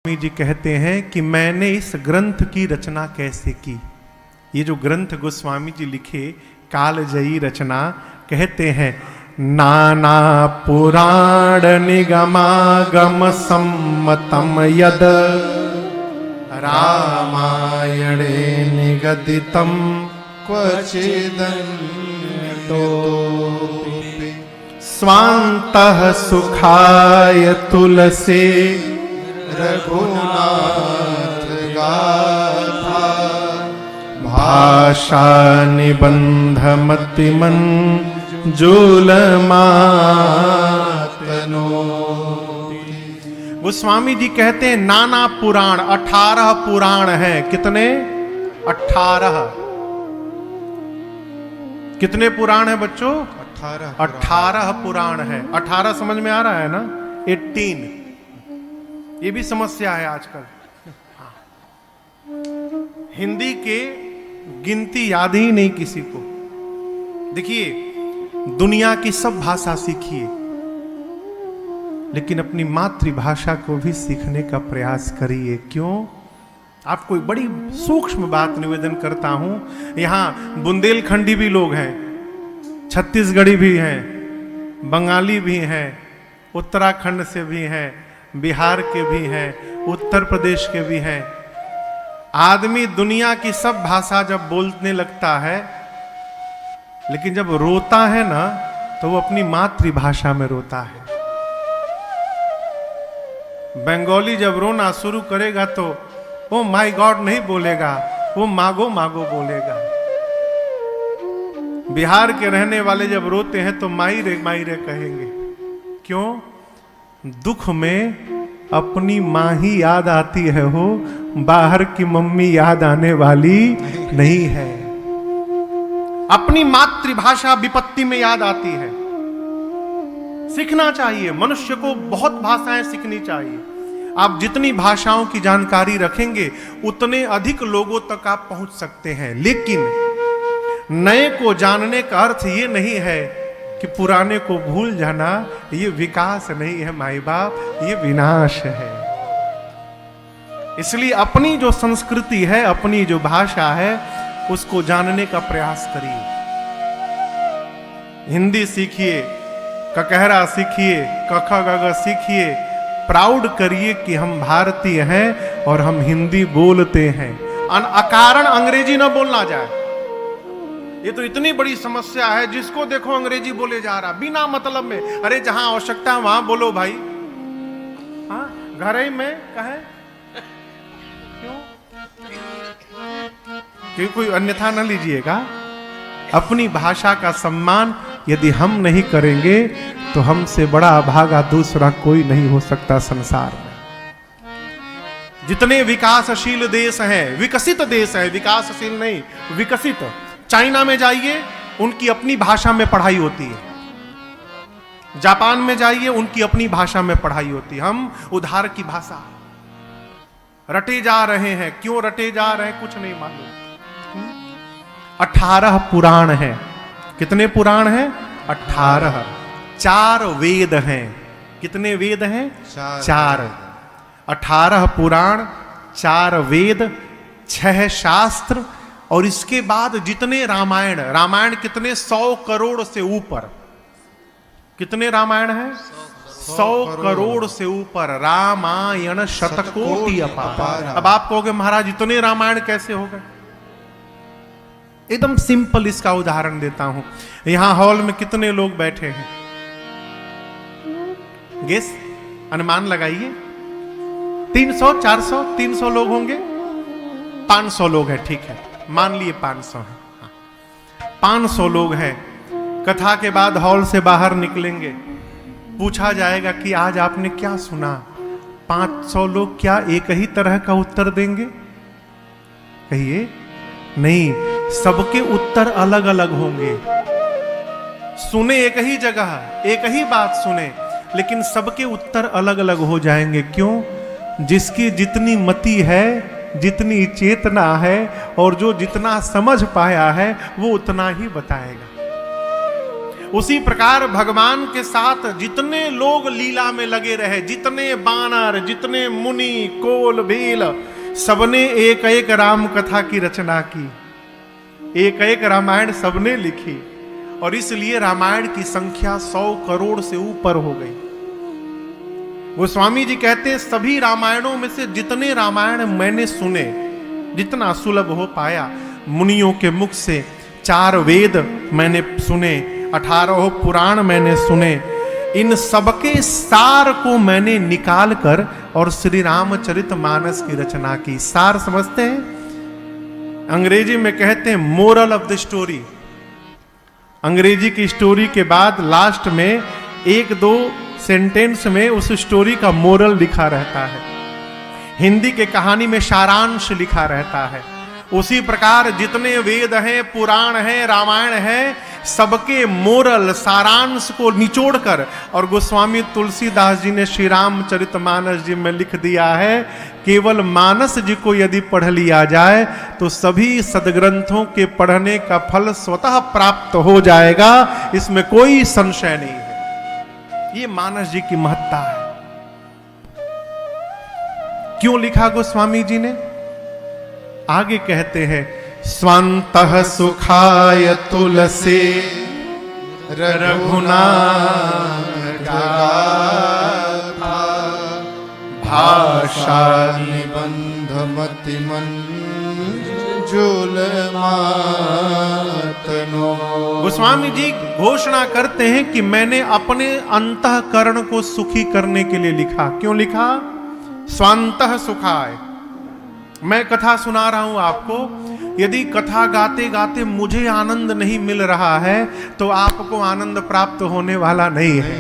स्वामी जी कहते हैं कि मैंने इस ग्रंथ की रचना कैसे की। ये जो ग्रंथ गोस्वामी जी लिखे कालजयी रचना, कहते हैं नाना पुराण निगमागम सम्मतम यद रामायणे निगदितम क्वचिदन्यो स्वान्तः सुखाय तुलसे रघुनाथ गाथा भाषा निबंध मतिमन जुलमातनो। गोस्वामी जी कहते हैं नाना पुराण, 18 पुराण हैं। कितने? 18। कितने पुराण है बच्चों? 18 पुराण है। 18 समझ में आ रहा है ना? 18 ये भी समस्या है आजकल। हाँ। हिंदी के गिनती याद ही नहीं किसी को। देखिए, दुनिया की सब भाषा सीखिए, लेकिन अपनी मातृभाषा को भी सीखने का प्रयास करिए। क्यों? आपको एक बड़ी सूक्ष्म बात निवेदन करता हूं। यहां बुंदेलखंडी भी लोग हैं, छत्तीसगढ़ी भी हैं, बंगाली भी हैं, उत्तराखंड से भी हैं, बिहार के भी हैं, उत्तर प्रदेश के भी हैं। आदमी दुनिया की सब भाषा जब बोलने लगता है, लेकिन जब रोता है ना, तो वो अपनी मातृभाषा में रोता है। बंगाली जब रोना शुरू करेगा तो वो माय गॉड नहीं बोलेगा, वो मागो मागो बोलेगा। बिहार के रहने वाले जब रोते हैं तो माई रे कहेंगे। क्यों? दुख में अपनी माँ ही याद आती है, हो बाहर की मम्मी याद आने वाली नहीं है। अपनी मातृभाषा विपत्ति में याद आती है। सीखना चाहिए, मनुष्य को बहुत भाषाएं सीखनी चाहिए। आप जितनी भाषाओं की जानकारी रखेंगे उतने अधिक लोगों तक आप पहुंच सकते हैं। लेकिन नए को जानने का अर्थ ये नहीं है कि पुराने को भूल जाना। ये विकास नहीं है माई बाप, ये विनाश है। इसलिए अपनी जो संस्कृति है, अपनी जो भाषा है, उसको जानने का प्रयास करिए। हिंदी सीखिए, ककहरा सीखिए, कख गग सीखिए। प्राउड करिए कि हम भारतीय हैं और हम हिंदी बोलते हैं। अकारण अंग्रेजी न बोलना जाए। ये तो इतनी बड़ी समस्या है, जिसको देखो अंग्रेजी बोले जा रहा बिना मतलब में। अरे जहां आवश्यकता है वहां बोलो भाई। हाँ, घर ही में कहे क्यों कोई अन्यथा न लीजिएगा। अपनी भाषा का सम्मान यदि हम नहीं करेंगे तो हमसे बड़ा अभागा दूसरा कोई नहीं हो सकता संसार में। जितने विकासशील देश हैं, विकसित देश है, विकासशील नहीं, विकसित। चाइना में जाइए, उनकी अपनी भाषा में पढ़ाई होती है। जापान में जाइए, उनकी अपनी भाषा में पढ़ाई होती है। हम उधार की भाषा रटे जा रहे हैं। क्यों रटे जा रहे हैं कुछ नहीं मालूम। 18 पुराण हैं। कितने पुराण हैं? 18। 4 वेद हैं। कितने वेद हैं? 4। 18 पुराण, 4 वेद, 6 शास्त्र, और इसके बाद जितने रामायण कितने 100 करोड़ से ऊपर। कितने रामायण हैं? 100 करोड़ से ऊपर। रामायण शतकोटि अपार। अब आप कहोगे महाराज इतने रामायण कैसे हो गए? एकदम सिंपल इसका उदाहरण देता हूं। यहां हॉल में कितने लोग बैठे हैं? गेस, अनुमान लगाइए। 300, 400, 300 लोग होंगे। 500 लोग हैं, ठीक है, मान लिए 500 है। 500 लोग हैं। कथा के बाद हॉल से बाहर निकलेंगे, पूछा जाएगा कि आज आपने क्या सुना। 500 लोग क्या एक ही तरह का उत्तर देंगे? कहिए। नहीं, सबके उत्तर अलग अलग होंगे। सुने एक ही जगह, एक ही बात सुने, लेकिन सबके उत्तर अलग अलग हो जाएंगे। क्यों? जिसकी जितनी मति है, जितनी चेतना है, और जो जितना समझ पाया है, वो उतना ही बताएगा। उसी प्रकार भगवान के साथ जितने लोग लीला में लगे रहे, जितने बानर, जितने मुनि, कोल, भील, सबने एक एक राम कथा की रचना की, एक एक रामायण सबने लिखी, और इसलिए रामायण की संख्या 100 करोड़ से ऊपर हो गई। गोस्वामी जी कहते हैं सभी रामायणों में से जितने रामायण मैंने सुने, जितना सुलभ हो पाया, मुनियों के मुख से 4 वेद मैंने सुने, 18 पुराण मैंने सुने, इन सबके सार को मैंने निकाल कर और श्री रामचरितमानस की रचना की। सार समझते हैं? अंग्रेजी में कहते हैं मोरल ऑफ द स्टोरी। अंग्रेजी की स्टोरी के बाद लास्ट में 1-2 सेंटेंस में उस स्टोरी का मोरल लिखा रहता है। हिंदी के कहानी में सारांश लिखा रहता है। उसी प्रकार जितने वेद हैं, पुराण हैं, रामायण है, सबके मोरल, सारांश को निचोड़कर और गोस्वामी तुलसीदास जी ने श्री रामचरितमानस जी में लिख दिया है, केवल मानस जी को यदि पढ़ लिया जाए तो सभी सदग्रंथों के पढ़ने का फल स्वतः प्राप्त हो जाएगा, इसमें कोई संशय नहीं है। ये मानस जी की महत्ता है। क्यों लिखा गोस्वामी जी ने? आगे कहते हैं, स्वान्तः सुखाय तुलसी रघुनाथ गाथा, भाषा निबंध मति मंजुल मातनो। गोस्वामी जी घोषणा करते हैं कि मैंने अपने अंतःकरण को सुखी करने के लिए लिखा। क्यों लिखा? स्वान्तः सुखाय। मैं कथा सुना रहा हूं आपको, यदि कथा गाते गाते मुझे आनंद नहीं मिल रहा है तो आपको आनंद प्राप्त होने वाला नहीं है।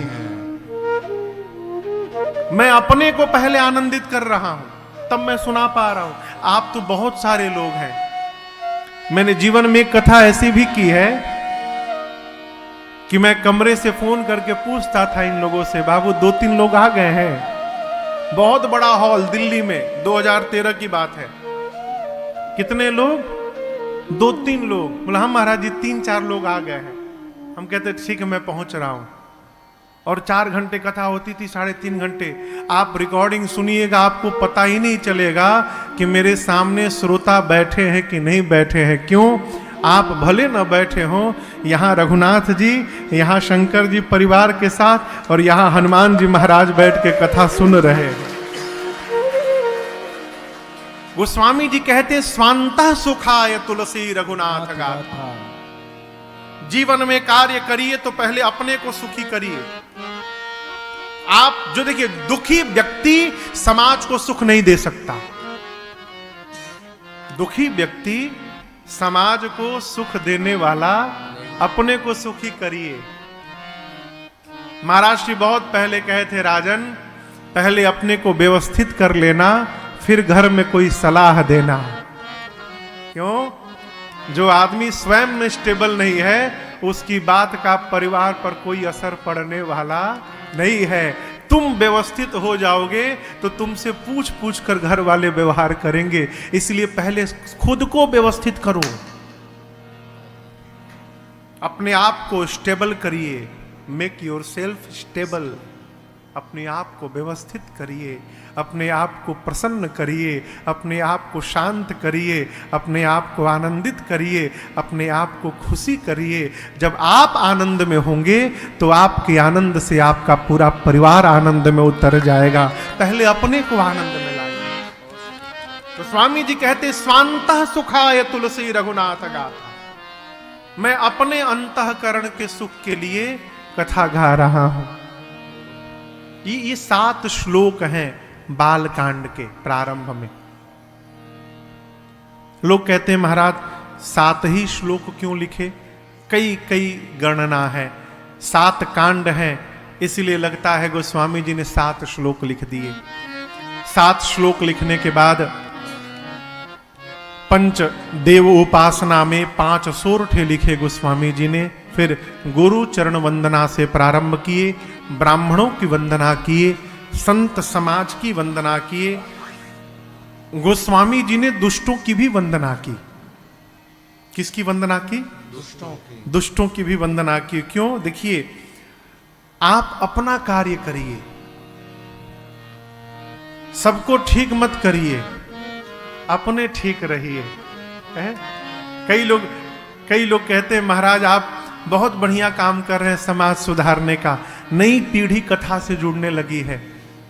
मैं अपने को पहले आनंदित कर रहा हूं, तब मैं सुना पा रहा हूं। आप तो बहुत सारे लोग हैं, मैंने जीवन में एक कथा ऐसी भी की है कि मैं कमरे से फोन करके पूछता था इन लोगों से, बाबू 2-3 लोग आ गए हैं। बहुत बड़ा हॉल दिल्ली में, 2013 की बात है। कितने लोग? 2-3 लोग। बोला हम महाराज जी 3-4 लोग आ गए हैं। हम कहते ठीक है मैं पहुंच रहा हूं। और 4 घंटे कथा होती थी, 3.5 घंटे। आप रिकॉर्डिंग सुनिएगा, आपको पता ही नहीं चलेगा कि मेरे सामने श्रोता बैठे हैं कि नहीं बैठे हैं। क्यों? आप भले न बैठे हो, यहाँ रघुनाथ जी, यहाँ शंकर जी परिवार के साथ, और यहाँ हनुमान जी महाराज बैठ के कथा सुन रहे हैं। गोस्वामी जी कहते स्वान्तः सुखाय तुलसी रघुनाथ गाथा। जीवन में कार्य करिए तो पहले अपने को सुखी करिए। आप जो देखिए, दुखी व्यक्ति समाज को सुख नहीं दे सकता। दुखी व्यक्ति समाज को सुख देने वाला, अपने को सुखी करिए। महाराज जी बहुत पहले कहे थे, राजन पहले अपने को व्यवस्थित कर लेना, फिर घर में कोई सलाह देना। क्यों? जो आदमी स्वयं में स्टेबल नहीं है, उसकी बात का परिवार पर कोई असर पड़ने वाला नहीं है। तुम व्यवस्थित हो जाओगे तो तुमसे पूछ पूछ कर घर वाले व्यवहार करेंगे। इसलिए पहले खुद को व्यवस्थित करो, अपने आप को स्टेबल करिए। Make your self stable. अपने आप को व्यवस्थित करिए, अपने आप को प्रसन्न करिए, अपने आप को शांत करिए, अपने आप को आनंदित करिए, अपने आप को खुशी करिए। जब आप आनंद में होंगे तो आपके आनंद से आपका पूरा परिवार आनंद में उतर जाएगा। पहले अपने को आनंद में लाइए। तो स्वामी जी कहते स्वान्तः सुखाय तुलसी रघुनाथ गाथा। मैं अपने अंतःकरण के सुख के लिए कथा गा रहा हूं। ये 7 श्लोक हैं बाल कांड के प्रारंभ में। लोग कहते हैं महाराज 7 ही श्लोक क्यों लिखे? कई गणना है, 7 कांड हैं, इसलिए लगता है गोस्वामी जी ने 7 श्लोक लिख दिए। 7 श्लोक लिखने के बाद पंच देव उपासना में 5 सोरठे लिखे गोस्वामी जी ने। फिर गुरु चरण वंदना से प्रारंभ किए, ब्राह्मणों की वंदना किए, संत समाज की वंदना किए। गोस्वामी जी ने दुष्टों की भी वंदना की। किसकी वंदना की? दुष्टों की भी वंदना की। क्यों? देखिए, आप अपना कार्य करिए, सबको ठीक मत करिए, अपने ठीक रहिए। कई लोग कहते हैं महाराज आप बहुत बढ़िया काम कर रहे हैं समाज सुधारने का, नई पीढ़ी कथा से जुड़ने लगी है।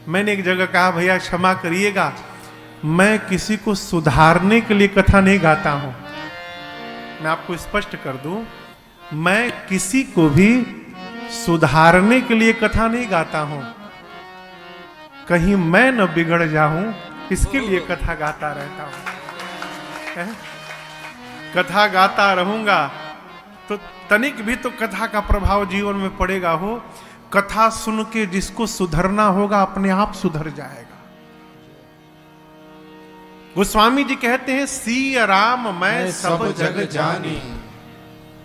मैंने एक जगह कहा भैया क्षमा करिएगा, मैं किसी को सुधारने के लिए कथा नहीं गाता हूं। मैं आपको स्पष्ट कर दूं, मैं किसी को भी सुधारने के लिए कथा नहीं गाता हूं। कहीं मैं न बिगड़ जाऊं इसके लिए कथा गाता रहता हूं। कथा गाता रहूंगा तो तनिक भी तो कथा का प्रभाव जीवन में पड़ेगा हो। कथा सुन के जिसको सुधरना होगा अपने आप सुधर जाएगा। गोस्वामी जी कहते हैं सिय राम मैं सब जग जानी।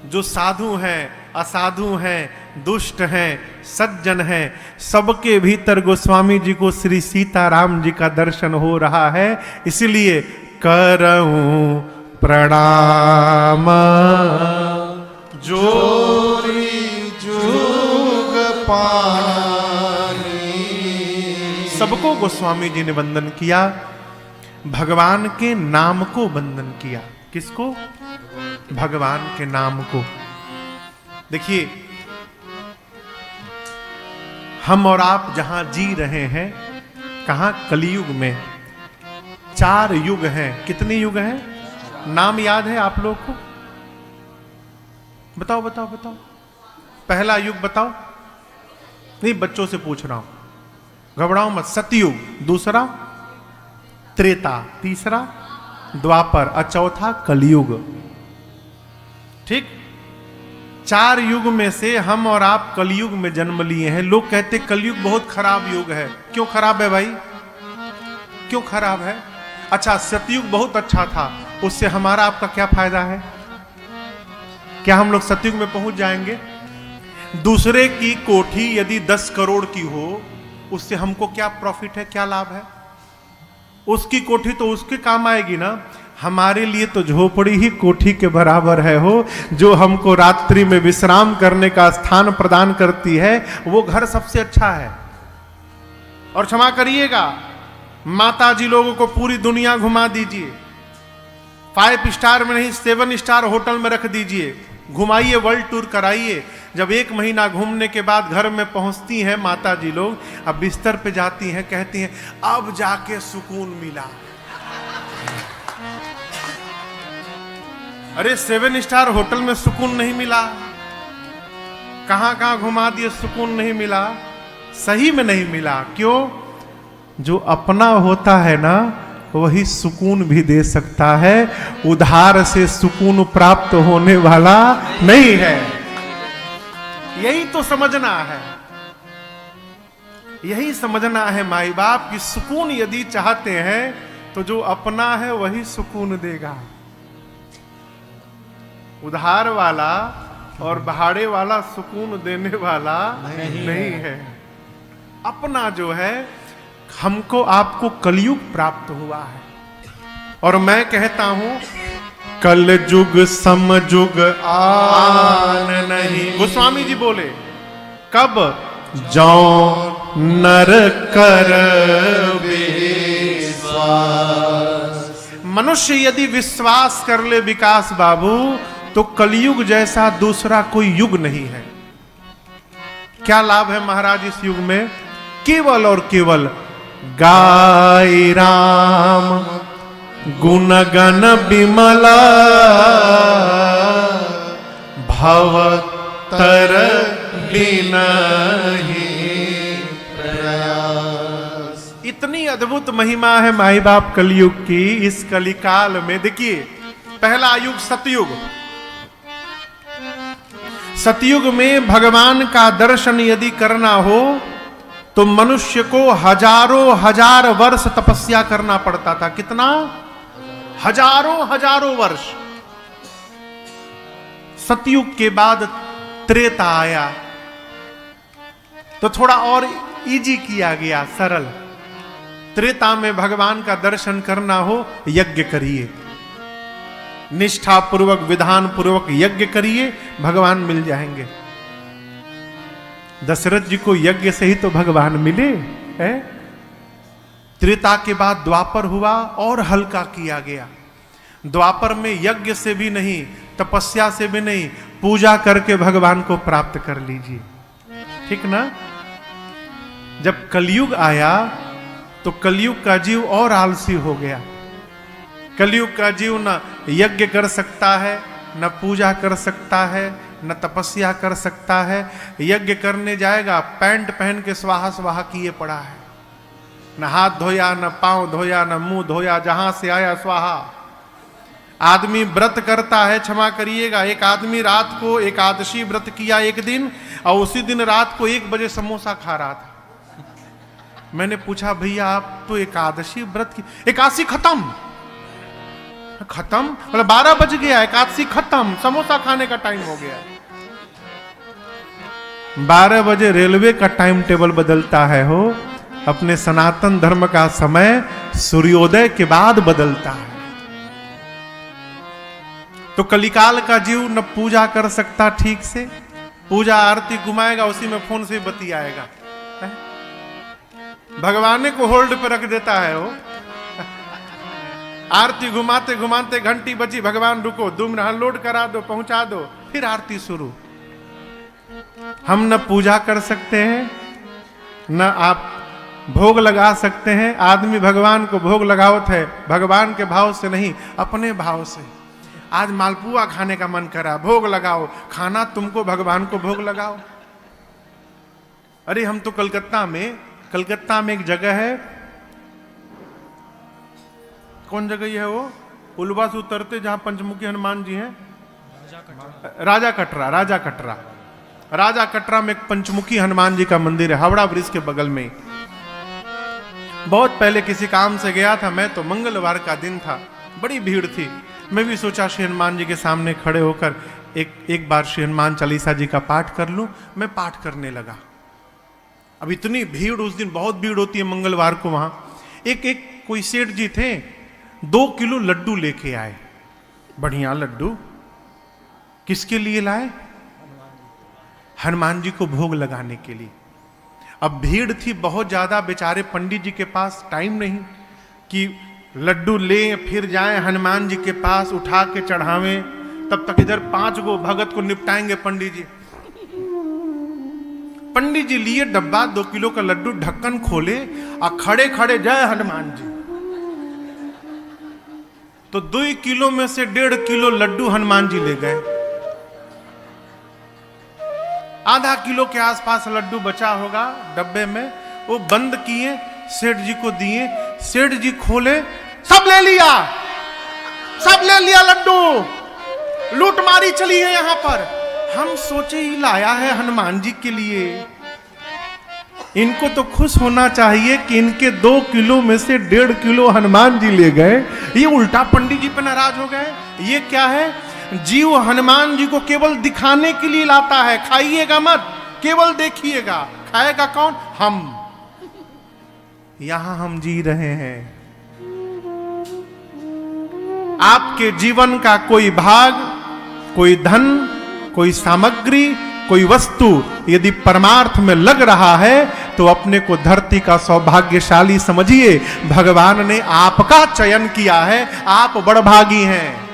जो साधु हैं, असाधु हैं, दुष्ट हैं, सज्जन हैं, सबके भीतर गोस्वामी जी को श्री सीताराम जी का दर्शन हो रहा है। इसलिए करऊं प्रणाम जोरी जुग पानी। सबको गोस्वामी जी ने वंदन किया, भगवान के नाम को वंदन किया। किसको? भगवान के नाम को। देखिए, हम और आप जहां जी रहे हैं, कहां? कलयुग में 4 युग हैं। कितने युग हैं? नाम याद है आप लोग को? बताओ बताओ बताओ। पहला युग बताओ। नहीं, बच्चों से पूछ रहा हूं, घबराओ मत। सतयुग, दूसरा त्रेता, तीसरा द्वापर और चौथा कलयुग। ठीक? 4 युग में से हम और आप कलयुग में जन्म लिए हैं। लोग कहते कलयुग बहुत खराब युग है। क्यों खराब है भाई? क्यों खराब है? अच्छा, सतयुग बहुत अच्छा था, उससे हमारा आपका क्या फायदा है? क्या हम लोग सतयुग में पहुंच जाएंगे? दूसरे की कोठी यदि 10 करोड़ की हो, उससे हमको क्या प्रॉफिट है, क्या लाभ है? उसकी कोठी तो उसके काम आएगी ना। हमारे लिए तो झोपड़ी ही कोठी के बराबर है हो। जो हमको रात्रि में विश्राम करने का स्थान प्रदान करती है, वो घर सबसे अच्छा है। और क्षमा करिएगा, माता जी लोगों को पूरी दुनिया घुमा दीजिए, 5 स्टार में नहीं 7 स्टार होटल में रख दीजिए, घुमाइए, वर्ल्ड टूर कराइए। जब 1 महीना घूमने के बाद घर में पहुंचती हैं माता जी लोग, अब बिस्तर पे जाती हैं, कहती हैं अब जाके सुकून मिला। अरे 7 स्टार होटल में सुकून नहीं मिला, कहां कहां घुमा दिए, सुकून नहीं मिला, सही में नहीं मिला। क्यों? जो अपना होता है ना, वही सुकून भी दे सकता है, उधार से सुकून प्राप्त होने वाला नहीं है। यही तो समझना है, यही समझना है माई बाप की सुकून यदि चाहते हैं तो जो अपना है वही सुकून देगा। उधार वाला और भाड़े वाला सुकून देने वाला नहीं है। अपना जो है, हमको आपको कलयुग प्राप्त हुआ है। और मैं कहता हूं कल युग समयुग आन नहीं। गोस्वामी जी बोले कब? जौ नर कर विश्वास। मनुष्य यदि विश्वास कर ले विकास बाबू, तो कलयुग जैसा दूसरा कोई युग नहीं है। क्या लाभ है महाराज इस युग में? केवल और केवल गाय राम गुण गण विमला भव तर बिनहि प्रयास। इतनी अद्भुत महिमा है माई बाप कलयुग की। इस कलिकाल में देखिए, पहला युग सतयुग। सतयुग में भगवान का दर्शन यदि करना हो तो मनुष्य को हजारों हजार वर्ष तपस्या करना पड़ता था। कितना? हजारों वर्ष। सतयुग के बाद त्रेता आया तो थोड़ा और इजी किया गया, सरल। त्रेता में भगवान का दर्शन करना हो, यज्ञ करिए, निष्ठा पूर्वक विधान पूर्वक यज्ञ करिए, भगवान मिल जाएंगे। दशरथ जी को यज्ञ से ही तो भगवान मिले है। त्रेता के बाद द्वापर हुआ और हल्का किया गया। द्वापर में यज्ञ से भी नहीं, तपस्या से भी नहीं, पूजा करके भगवान को प्राप्त कर लीजिए, ठीक ना। जब कलयुग आया तो कलयुग का जीव और आलसी हो गया। कलयुग का जीव न यज्ञ कर सकता है, न पूजा कर सकता है, न तपस्या कर सकता है। यज्ञ करने जाएगा, पैंट पहन के स्वाहा स्वाहा किए पड़ा है, न हाथ धोया, न पांव धोया, न मुंह धोया, जहां से आया स्वाहा। आदमी व्रत करता है, क्षमा करिएगा, एक आदमी रात को एकादशी व्रत किया एक दिन, और उसी दिन रात को 1 बजे समोसा खा रहा था। मैंने पूछा, भैया आप तो एकादशी व्रत की, एकादशी खत्म खत्म मतलब 12 बज गया, एकादशी खत्म, समोसा खाने का टाइम हो गया। 12 बजे रेलवे का टाइम टेबल बदलता है हो, अपने सनातन धर्म का समय सूर्योदय के बाद बदलता है। तो कलिकाल का जीव न पूजा कर सकता ठीक से, पूजा आरती घुमाएगा, उसी में फोन से बतियाएगा, भगवान को होल्ड पे रख देता है वो। आरती घुमाते घुमाते घंटी बजी, भगवान रुको, 2 मिनट अनलोड करा दो, पहुंचा दो, फिर आरती शुरू। हम न पूजा कर सकते हैं, न आप भोग लगा सकते हैं। आदमी भगवान को भोग लगावत है, भगवान के भाव से नहीं, अपने भाव से। आज मालपुआ खाने का मन करा, भोग लगाओ, खाना तुमको, भगवान को भोग लगाओ। अरे हम तो कलकत्ता में एक जगह है, कौन जगह है वो, उलवा से उतरते जहां पंचमुखी हनुमान जी हैं, राजा कटरा में एक पंचमुखी हनुमान जी का मंदिर है, हावड़ा ब्रिज के बगल में। बहुत पहले किसी काम से गया था मैं, तो मंगलवार का दिन था, बड़ी भीड़ थी। मैं भी सोचा श्री हनुमान जी के सामने खड़े होकर एक बार श्री हनुमान चालीसा जी का पाठ कर लूं। मैं पाठ करने लगा। अब इतनी भीड़, उस दिन बहुत भीड़ होती है मंगलवार को वहां। एक कोई सेठ जी थे, 2 किलो लड्डू लेके आए, बढ़िया लड्डू। किसके लिए लाए? हनुमान जी को भोग लगाने के लिए। अब भीड़ थी बहुत ज्यादा, बेचारे पंडित जी के पास टाइम नहीं कि लड्डू ले फिर जाएं हनुमान जी के पास उठा के चढ़ावें, तब तक इधर 5 गो भगत को निपटाएंगे पंडित जी। पंडित जी लिए डब्बा, 2 किलो का लड्डू, ढक्कन खोले और खड़े खड़े जय हनुमान जी। तो 2 किलो में से 1.5 किलो लड्डू हनुमान जी ले गए। आधा किलो के आसपास लड्डू बचा होगा डब्बे में, वो बंद किए, सेठ जी को दिए। सेठ जी खोले, सब ले लिया लड्डू, लूटमारी चली है यहां पर। हम सोचे ही लाया है हनुमान जी के लिए। इनको तो खुश होना चाहिए कि इनके 2 किलो में से 1.5 किलो हनुमान जी ले गए, ये उल्टा पंडित जी पे नाराज हो गए। ये क्या है? जीव हनुमान जी को केवल दिखाने के लिए लाता है, खाइएगा मत, केवल देखिएगा। खाएगा कौन? हम। यहां हम जी रहे हैं। आपके जीवन का कोई भाग, कोई धन, कोई सामग्री, कोई वस्तु यदि परमार्थ में लग रहा है तो अपने को धरती का सौभाग्यशाली समझिए। भगवान ने आपका चयन किया है, आप बड़भागी हैं।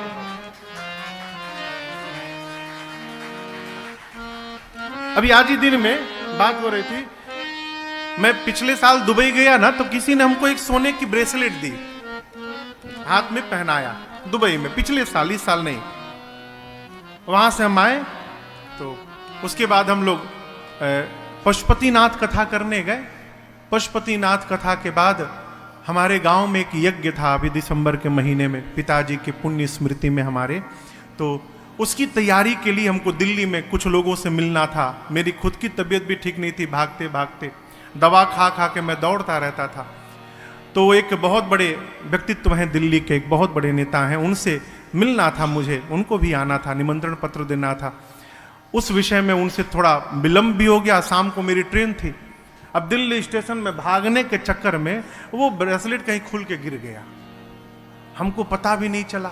अभी आज ही दिन में बात हो रही थी, मैं पिछले साल दुबई गया ना, तो किसी ने हमको एक सोने की ब्रेसलेट दी, हाथ में पहनाया, दुबई में, पिछले साल, इस साल नहीं। वहां से हम आए तो उसके बाद हम लोग पशुपतिनाथ कथा करने गए। पशुपतिनाथ कथा के बाद हमारे गांव में एक यज्ञ था अभी दिसंबर के महीने में, पिताजी के पुण्य स्मृति में हमारे। तो उसकी तैयारी के लिए हमको दिल्ली में कुछ लोगों से मिलना था। मेरी खुद की तबीयत भी ठीक नहीं थी, भागते भागते दवा खा खा के मैं दौड़ता रहता था। तो एक बहुत बड़े व्यक्तित्व हैं दिल्ली के, एक बहुत बड़े नेता हैं, उनसे मिलना था मुझे, उनको भी आना था, निमंत्रण पत्र देना था। उस विषय में उनसे थोड़ा विलंब भी हो गया, शाम को मेरी ट्रेन थी। अब दिल्ली स्टेशन में भागने के चक्कर में वो ब्रेसलेट कहीं खुल के गिर गया, हमको पता भी नहीं चला।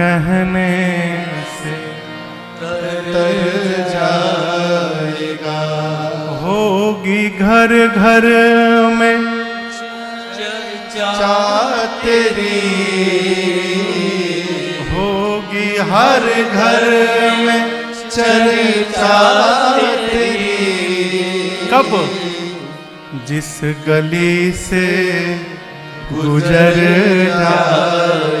कहने से तर जाएगा। होगी घर घर में चा तेरी होगी हर घर में चर्चा तेरी। कब? जिस गली से गुजर जा